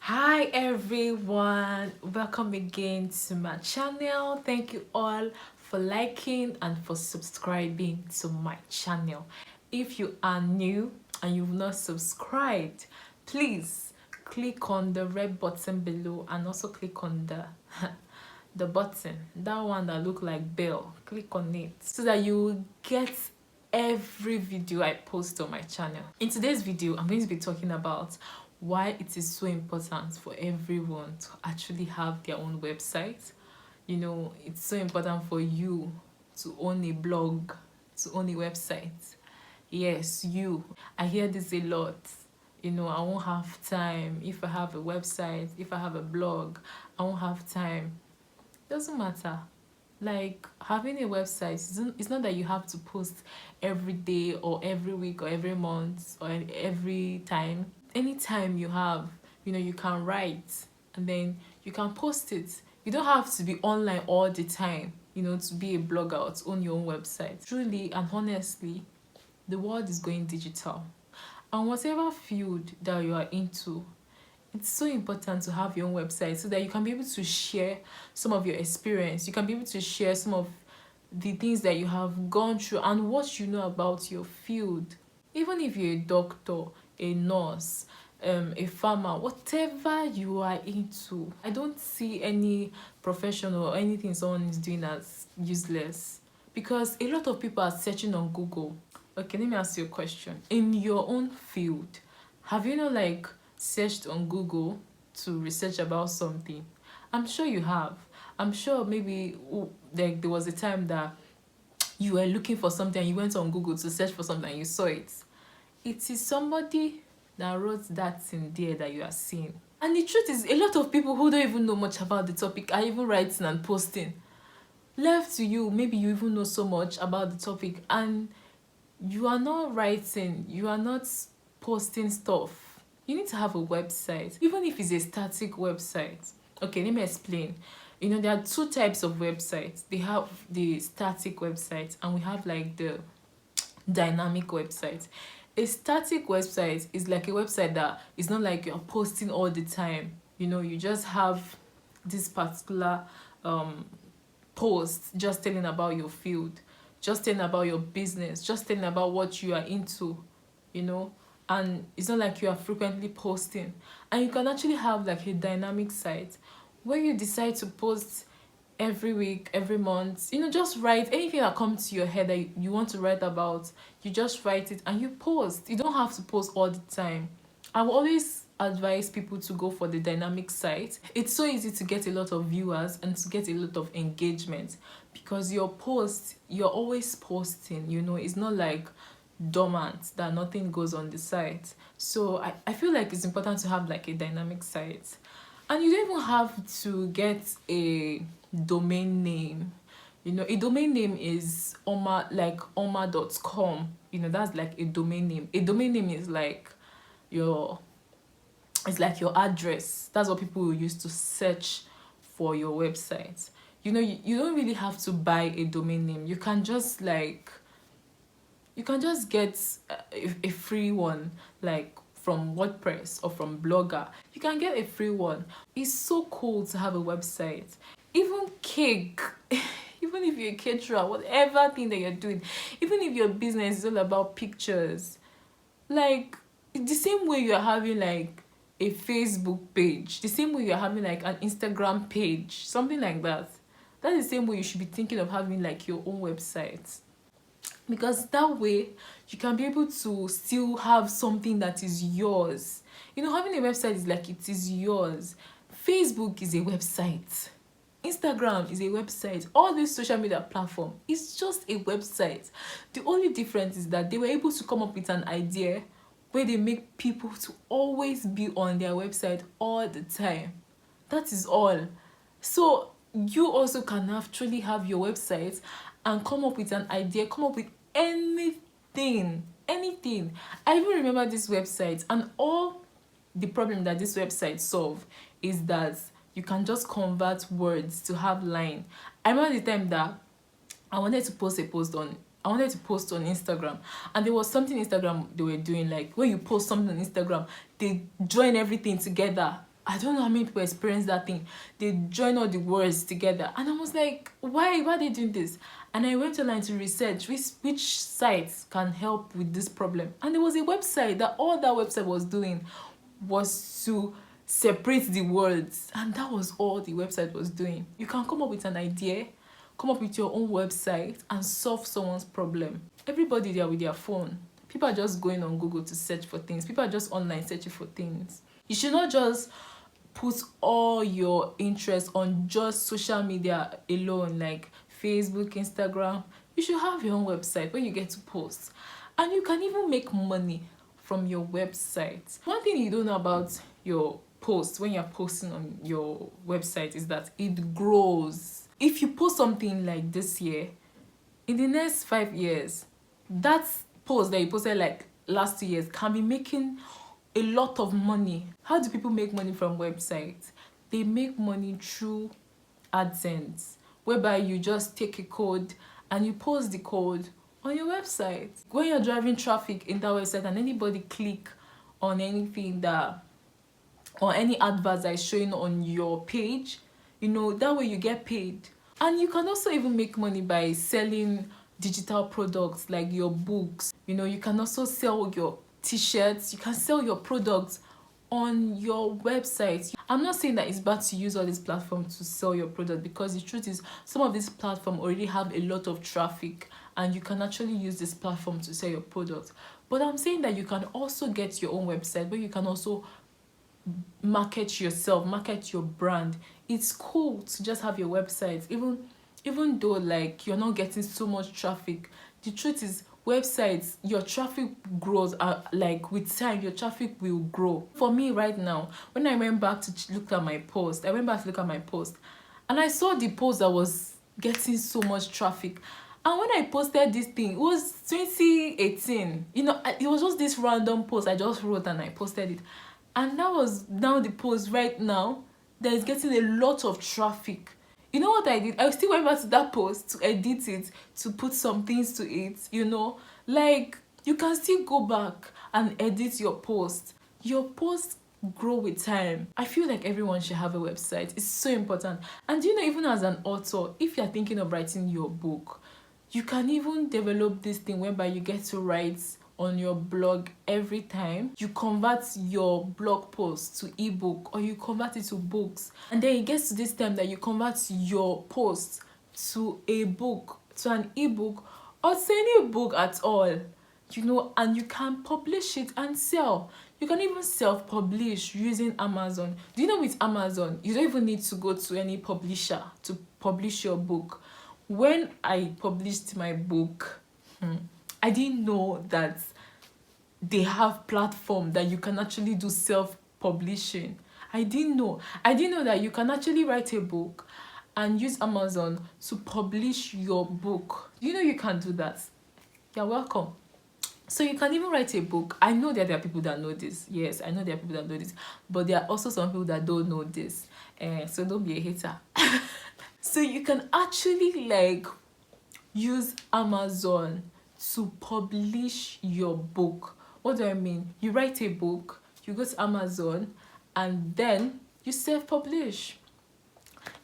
Hi everyone, welcome again to my channel. Thank you all for liking and for subscribing to my channel. If you are new and you've not subscribed, please click on the red button below and also click on the the button, that one that look like bell. Click on it so that you will get every video I post on my channel. In today's video, I'm going to be talking about why it is so important for everyone to actually have their own website. You know, it's so important for you to own a blog, to own a website. Yes, you. I hear this a lot. You know, I won't have time. If I have a website, if I have a blog, I won't have time. Doesn't matter. Like, having a website, it's not that you have to post every day or every week or every month or every time. Anytime you have, you know, you can write and then you can post it. You don't have to be online all the time, you know, to be a blogger or to own your own website. Truly and honestly, the world is going digital, and whatever field that you are into, it's so important to have your own website so that you can be able to share some of your experience. You can be able to share some of the things that you have gone through and what you know about your field. Even if you're a doctor, a nurse, a farmer, whatever you are into, I don't see any profession or anything someone is doing as useless, because a lot of people are searching on Google. Okay, let me ask you a question. In your own field, have you like searched on Google to research about something? I'm sure you have. I'm sure maybe like there was a time that you were looking for something and you went on Google to search for something and you saw it. It is somebody that wrote that in there that you are seeing. And the truth is, a lot of people who don't even know much about the topic are even writing and posting. Left to you, maybe you even know so much about the topic and you are not writing, you are not posting stuff. You need to have a website, even if it's a static website. Okay, let me explain. You know, there are two types of websites. They have the static website and we have like the dynamic website. A static website is like a website that is not like you're posting all the time. You know, you just have this particular post just telling about your field, just telling about your business, just telling about what you are into, you know. And it's not like you are frequently posting. And you can actually have like a dynamic site where you decide to post every week, every month. You know, just write anything that comes to your head that you want to write about. You just write it and you post. You don't have to post all the time. I will always advise people to go for the dynamic site. It's so easy to get a lot of viewers and to get a lot of engagement because your post, you're always posting, you know. It's not like dormant that nothing goes on the site. So I feel like it's important to have like a dynamic site. And you don't even have to get a domain name. You know, a domain name is oma.com. You know, that's like a domain name. A domain name is like your, it's like your address. That's what people will use to search for your website. You know, you don't really have to buy a domain name. You can just like, you can just get a free one, like from WordPress or from Blogger. You can get a free one. It's so cool to have a website. Even cake, even if you're a caterer, whatever thing that you're doing, even if your business is all about pictures, like the same way you're having like a Facebook page, the same way you're having like an Instagram page, something like that. That's the same way you should be thinking of having like your own website. Because that way you can be able to still have something that is yours. You know, having a website is like it is yours. Facebook is a website. Instagram is a website. All these social media platform is just a website. The only difference is that they were able to come up with an idea where they make people to always be on their website all the time. That is all. So you also can truly have your website and come up with an idea, come up with anything. I even remember this website, and all the problem that this website solve is that you can just convert words to have line. I remember the time that I wanted to post on Instagram, and there was something Instagram they were doing, like when you post something on Instagram, they join everything together. I don't know how many people experience that thing. They join all the words together. And I was like, why are they doing this? And I went online to research which sites can help with this problem. And there was a website that all that website was doing was to separate the words. And that was all the website was doing. You can come up with an idea, come up with your own website and solve someone's problem. Everybody there with their phone. People are just going on Google to search for things. People are just online searching for things. You should not just put all your interest on just social media alone, like Facebook, Instagram. You should have your own website where you get to post. And you can even make money from your website. One thing you don't know about your post when you're posting on your website is that it grows. If you post something like this year, in the next 5 years, that post that you posted like last 2 years can be making a lot of money. How do people make money from websites? They make money through AdSense, whereby you just take a code and you post the code on your website. When you're driving traffic in that website and anybody click on anything that, or any adverts that is showing on your page, you know, that way you get paid. And you can also even make money by selling digital products like your books. You know, you can also sell your t-shirts, you can sell your products on your website. I'm not saying that it's bad to use all these platforms to sell your product, because the truth is some of these platforms already have a lot of traffic and you can actually use this platform to sell your product. But I'm saying that you can also get your own website where you can also market yourself, market your brand. It's cool to just have your website, even though like you're not getting so much traffic. The truth is websites, your traffic grows, like with time your traffic will grow. For me right now, when I went back to look at my post, and I saw the post that was getting so much traffic. And when I posted this thing, it was 2018. You know, it was just this random post I just wrote and I posted it. And that was now the post right now that is getting a lot of traffic. You know what I did? I still went back to that post to edit it, to put some things to it, you know. Like, you can still go back and edit your post. Your post grow with time. I feel like everyone should have a website. It's so important. And you know, even as an author, if you're thinking of writing your book, you can even develop this thing whereby you get to write on your blog every time you convert your blog post to ebook, or you convert it to books, and then it gets to this time that you convert your post to a book, to an ebook, or to any book at all, you know, and you can publish it and sell. You can even self-publish using Amazon. Do you know with Amazon you don't even need to go to any publisher to publish your book? When I published my book, I didn't know that they have platform that you can actually do self-publishing. I didn't know that you can actually write a book and use Amazon to publish your book. You know you can do that. You're welcome. So you can even write a book. I know that there are people that know this. Yes, I know there are people that know this. But there are also some people that don't know this. So don't be a hater. So you can actually like use Amazon to publish your book. What do I mean? You write a book, you go to Amazon, and then you self-publish.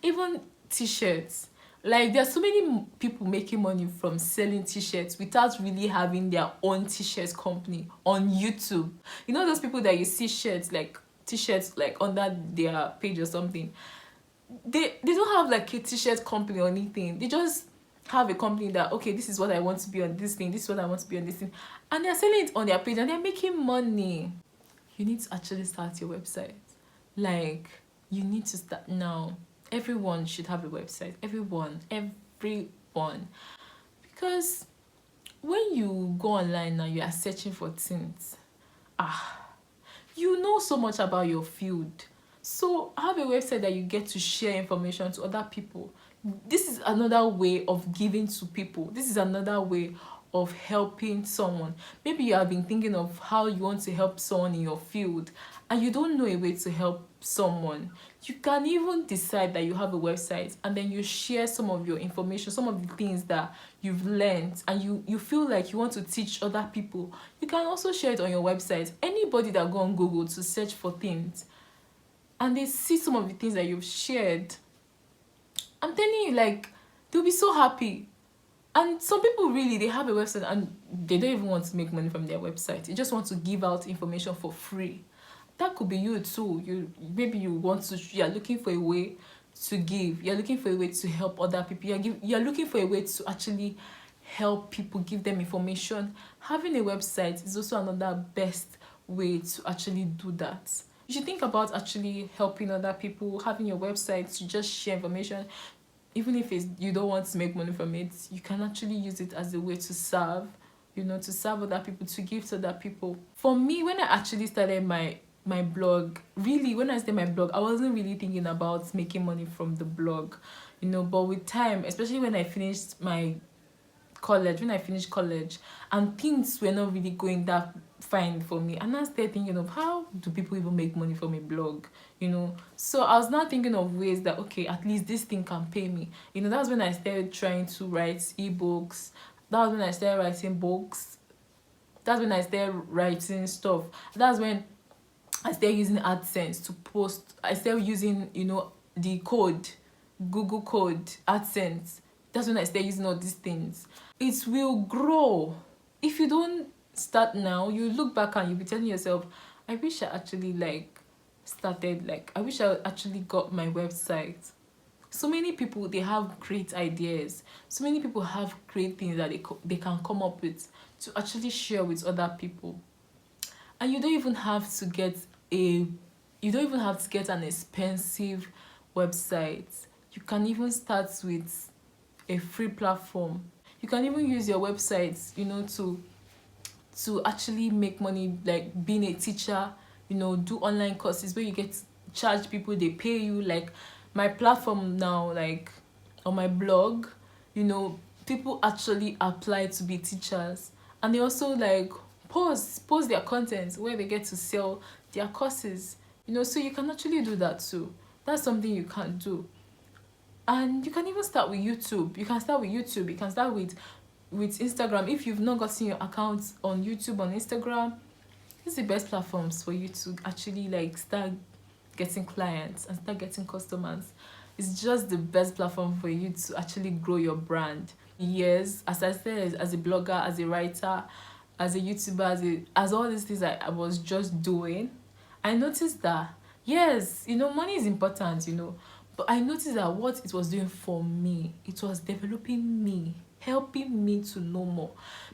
Even t-shirts. Like, there are so many people making money from selling t-shirts without really having their own t-shirts company on YouTube. You know those people that you see shirts, like t-shirts like under their page or something. They don't have like a t-shirt company or anything. They just have a company that, okay, this is what I want to be on this thing, this is what I want to be on this thing, and they're selling it on their page and they're making money. You need to actually start your website. Like, you need to start now. Everyone should have a website. Everyone, because when you go online now, you are searching for things, you know so much about your field. So have a website that you get to share information to other people. This is another way of giving to people. This is another way of helping someone. Maybe you have been thinking of how you want to help someone in your field and you don't know a way to help someone. You can even decide that you have a website and then you share some of your information, some of the things that you've learned, and you feel like you want to teach other people. You can also share it on your website. Anybody that go on Google to search for things, and they see some of the things that you've shared, I'm telling you, like, they'll be so happy. And some people really, they have a website and they don't even want to make money from their website. They just want to give out information for free. That could be you too. Maybe you want to, you're looking for a way to give. You're looking for a way to help other people. You're looking for a way to actually help people, give them information. Having a website is also another best way to actually do that. You should think about actually helping other people, having your website to just share information. Even if you don't want to make money from it, you can actually use it as a way to serve, to serve other people, to give to other people. For me, when I actually started my blog, really, when I started my blog, I wasn't really thinking about making money from the blog, but with time, especially when I finished college, and things were not really going that fine for me, and I started thinking of, how do people even make money from a blog? So I was now thinking of ways that, okay, at least this thing can pay me. That's when I started trying to write ebooks. That was when I started writing books. That's when I started writing stuff. That's when I started using AdSense to post. I started using the code, Google code, AdSense. That's when I started using all these things. It will grow. If you don't start now, you look back and you'll be telling yourself, I wish I actually started, I wish I actually got my website. So many people, they have great ideas. So many people have great things that they can come up with to actually share with other people. And you don't even have to get an expensive website. You can even start with a free platform. You can even use your website, to actually make money, like being a teacher, do online courses where you get to charge people, they pay you. Like my platform now, like on my blog, people actually apply to be teachers, and they also post their content where they get to sell their courses, so you can actually do that too. That's something you can do. And you can even start with YouTube. You can start with Instagram. If you've not gotten your account on YouTube, on Instagram, it's the best platforms for you to actually start getting clients and start getting customers. It's just the best platform for you to actually grow your brand. Yes, as I said, as a blogger, as a writer, as a YouTuber, as all these things I was just doing, I noticed that, yes, money is important, but I noticed that what it was doing for me, it was developing me, helping me to know more.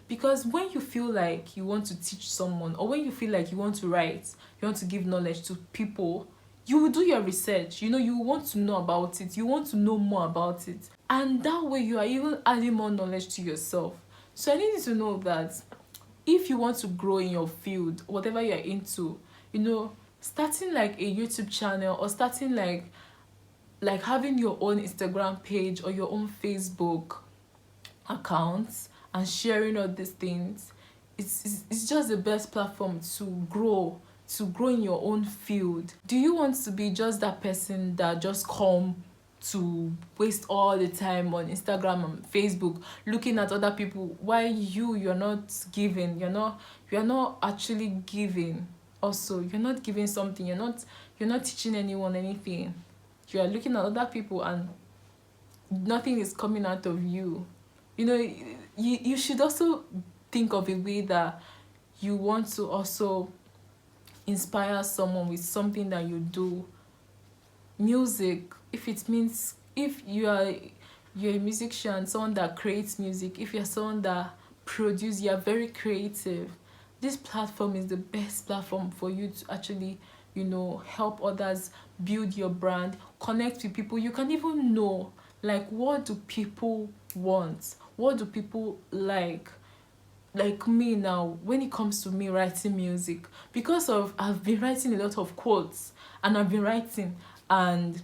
Because when you feel like you want to teach someone, or when you feel like you want to write, you want to give knowledge to people, you will do your research. You want to know about it. You want to know more about it. And that way you are even adding more knowledge to yourself. So I need you to know that if you want to grow in your field, whatever you're into, starting a YouTube channel, or starting having your own Instagram page or your own Facebook accounts and sharing all these things, it's just the best platform to grow in your own field. Do you want to be just that person that just come to waste all the time on Instagram and Facebook looking at other people, while you're not giving, you're not actually giving? Also, you're not giving something, you're not teaching anyone anything. You are looking at other people and nothing is coming out of you. You should also think of a way that you want to also inspire someone with something that you do. Music, if you're a musician, someone that creates music, if you're someone that produces, you're very creative, this platform is the best platform for you to actually help others build your brand, connect with people. You can even know what do people want, what do people like me now. When it comes to me writing music, because of I've been writing a lot of quotes, and I've been writing, and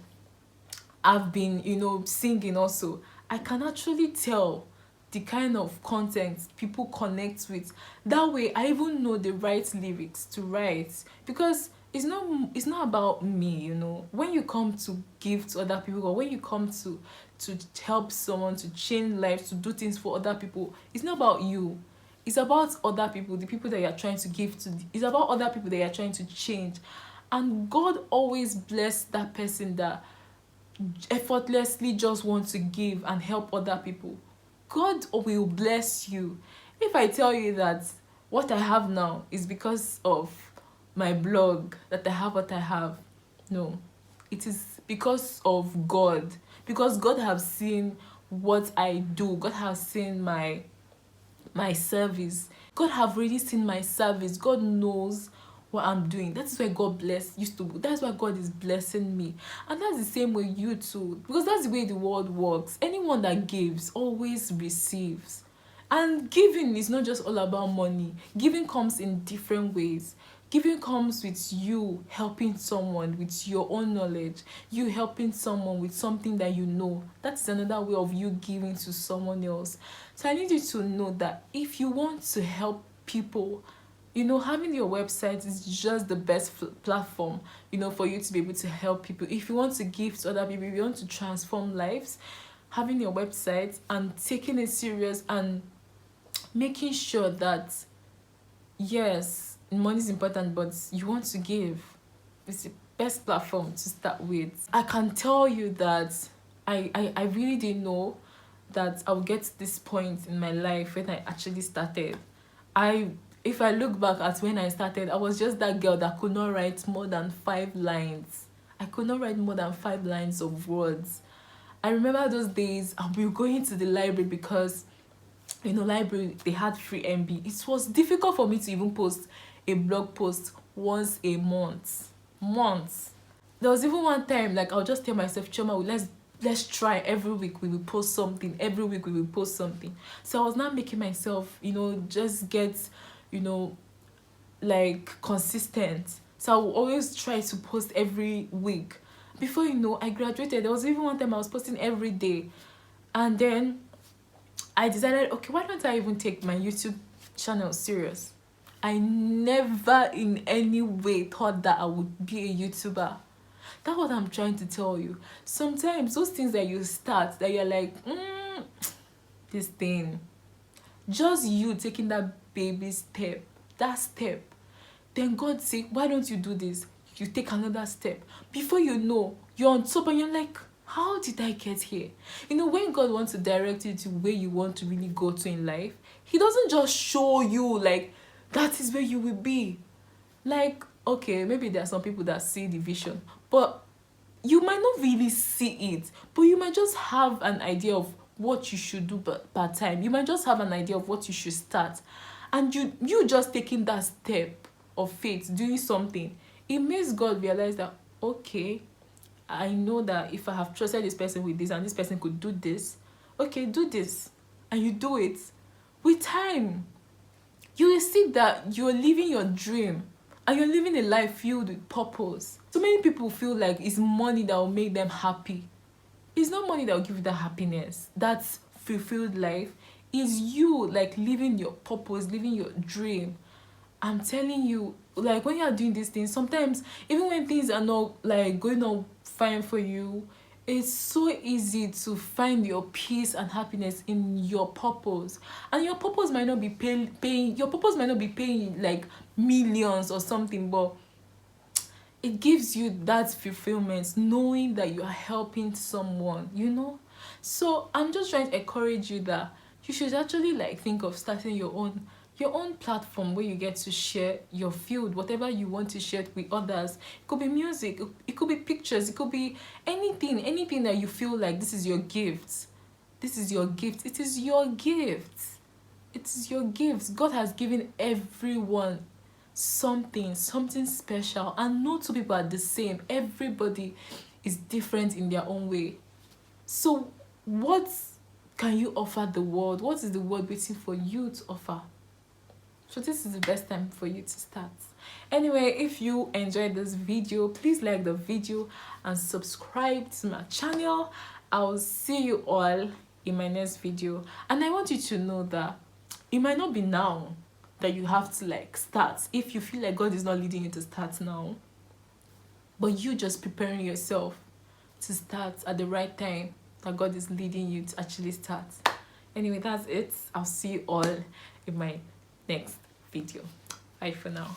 I've been singing also, I can actually tell the kind of content people connect with. That way I even know the right lyrics to write, because it's not about me. When you come to give to other people, or when you come to help someone, to change lives, to do things for other people, it's not about you. It's about other people, the people that you're trying to give to. It's about other people that you're trying to change. And God always bless that person that effortlessly just want to give and help other people. God will bless you. If I tell you that what I have now is because of my blog, that I have what I have, no, it is because of God. Because God has seen what I do. God has seen my service. God have already seen my service. God knows what I'm doing. That's why God used to. That's why God is blessing me. And that's the same way you too. Because that's the way the world works. Anyone that gives always receives. And giving is not just all about money. Giving comes in different ways. Giving comes with you helping someone with your own knowledge, you helping someone with something that you know. That's another way of you giving to someone else. So I need you to know that if you want to help people, having your website is just the best platform, for you to be able to help people. If you want to give to other people, if you want to transform lives, having your website and taking it serious and making sure that, yes, money is important, but you want to give, it's the best platform to start with. I can tell you that I really didn't know that I'll get to this point in my life when I actually started. If I look back at when I started, I was just that girl that could not write more than 5 lines. I could not write more than 5 lines of words. I remember those days I'll be going to the library because library, they had free MB. It was difficult for me to even post a blog post once a month. There was even one time, like, I'll just tell myself, Choma, let's try. Every week we will post something. Every week we will post something. So I was not making myself, just get, like, consistent. So I will always try to post every week. Before I graduated, there was even one time I was posting every day. And then I decided, okay, why don't I even take my YouTube channel serious? I never in any way thought that I would be a YouTuber. That's what I'm trying to tell you. Sometimes those things that you start, that you're like, this thing, just you taking that baby step, then God say, why don't you do this? You take another step. Before you know, you're on top and you're like, how did I get here? When God wants to direct you to where you want to really go to in life, he doesn't just show you like that is where you will be. Like, okay, maybe there are some people that see the vision, but you might not really see it, but you might just have an idea of what you should do per time. You might just have an idea of what you should start. And you just taking that step of faith, doing something, it makes God realize that, okay, I know that if I have trusted this person with this and this person could do this, okay, do this. And you do it. With time, you will see that you're living your dream and you're living a life filled with purpose. So many people feel like it's money that will make them happy. It's not money that will give you that happiness, that fulfilled life. It's you, like, living your purpose, living your dream. I'm telling you, like, when you're doing these things, sometimes even when things are not like going on fine for you, it's so easy to find your peace and happiness in your purpose. And your purpose might not be paying your purpose might not be paying like millions or something, but it gives you that fulfillment knowing that you are helping someone. So I'm just trying to encourage you that you should actually like think of starting your own platform where you get to share your field, whatever you want to share with others. It could be music, it could be pictures, it could be anything that you feel like this is your gift. It is your gift. It is your gift. God has given everyone something special, and no two people are the same. Everybody is different in their own way. So what can you offer the world? What is the world waiting for you to offer? So this is the best time for you to start. Anyway, if you enjoyed this video, please like the video and subscribe to my channel. I'll see you all in my next video. And I want you to know that it might not be now that you have to like start. If you feel like God is not leading you to start now, but you just preparing yourself to start at the right time that God is leading you to actually start. Anyway, that's it. I'll see you all in my next video. Bye for now.